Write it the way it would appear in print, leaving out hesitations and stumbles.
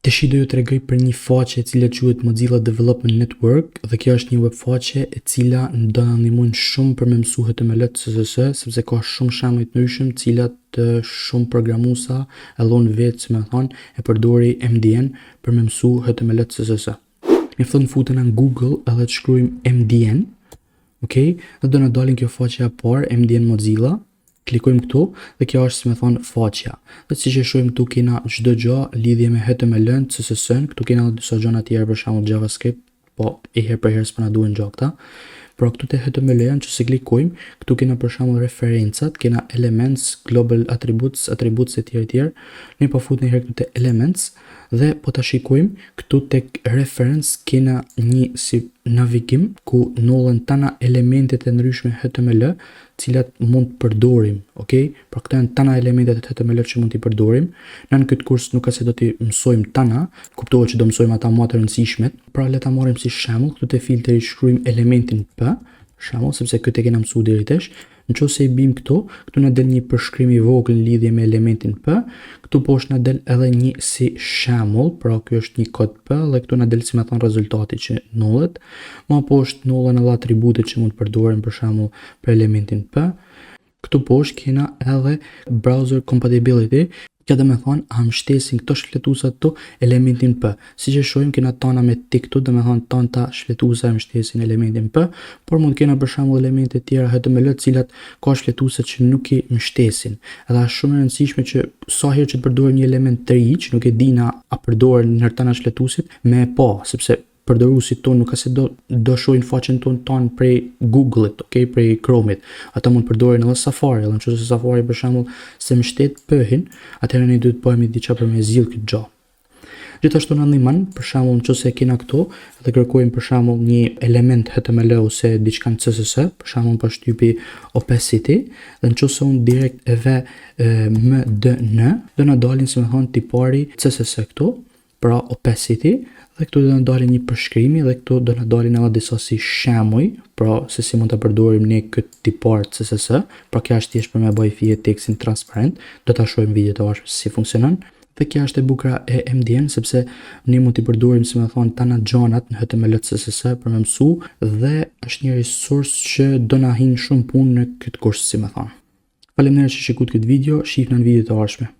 Tashi do ju tregoj për një faqe e cila quhet Mozilla Development Network dhe kjo është një web faqe e cila do na ndihmon shumë për me mësu HTML, CSS, sepse ka shumë shembuj të ndryshëm të cilat shumë programuesa e llon vetë, si më thon, e përdori MDN për me mësu HTML, CSS. Mjafton futen në Google edhe të shkruajmë MDN, okay? Dhe do na dalin kjo faqe e parë, MDN Mozilla. Klikojmë këtu dhe kjo është, si më thon, faqja. Dhe siç e shohim këtu kena çdo gjë lidhje me HTML-n, CSS-n, këtu kena edhe disa gjëra tjera, për shembull JavaScript, po e herë për herë s'po na duhen gjë këta. Por këtu te HTML-n që se klikojmë, këtu kena për shembull referencat, kena elements, global attributes e tjerë. Ne po futni herë këtu te elements dhe po ta shikojmë këtu tek reference kena një si navigim ku nollen tana elementet e ndryshme HTML, cilat mund të përdorim, okay? Pra këto janë tana elementet e HTML që mund t'i përdorim. Në këtë kurs nuk ka se do t'i mësojmë tana, kuptohet që do mësojmë ata më të rëndësishmet. Pra le ta marrim si shembull, këtu te filtri shkruajmë elementin P, shembull, sepse këtë e kena mësuar deri tash. Nëse i bim këtu na del një përshkrim i vogël në lidhje me elementin P. Këtu poshtë na del edhe një si shembull, pra ky është një kod P dhe këtu na del, si më thon, rezultati që nollet. Më poshtë nollen edhe atributet që mund të përdoren për shembull për elementin P. Këtu poshtë kena edhe browser compatibility. Kjo do me thonë a mbështesin këto shfletuesa këtu elementin P. Siç e shohim kena tana me tik këtu, do me thonë tanta shfletuesa e mbështesin elementin P, por mund kena për shembull elemente të tjera HTML të cilat ka shfletuese që nuk i mbështesin. Edhe është shumë e rëndësishme që sa herë që të përdorim një element të ri që nuk e dina a përdoren në tana shfletuesit me pa, sepse përdoruesit tonë nuk ka se do shohin faqen tonë prej Google-it, okay, prej Chrome-it. Ata mund përdorin edhe Safari, edhe nëse Safari për shembull se mbështet P-in, atëherë ne duhet të bëjmë diçka për me zgjidh këtë gjë. Gjithashtu na ndihmon, për shembull, nëse kena këtu dhe kërkojmë për shembull një element HTML ose diçka në CSS, për shembull për shtypi opacity, dhe nëse unë direkt e vë MDN, do na dalin, si më thon, tipari CSS këtu, pra opacity. Dhe këtu do na dalin një përshkrimi dhe këtu do na dalin edhe disa si shembuj, pra se si mund ta përdorim ne këtë tipar CSS, pra kjo është thjesht për me bëj fije tekstin transparent. Do ta shohim video të vazhdim si funksionon. Dhe kjo është e bukura e MDN sepse ne mund t'i përdorim, si më thon, tana gjanat në HTML, CSS për me mësu dhe është një resurs që do na hin shumë punë në këtë kurs, si më thon. Faleminderit që shikut këtë video, shihna në video të ardhshme.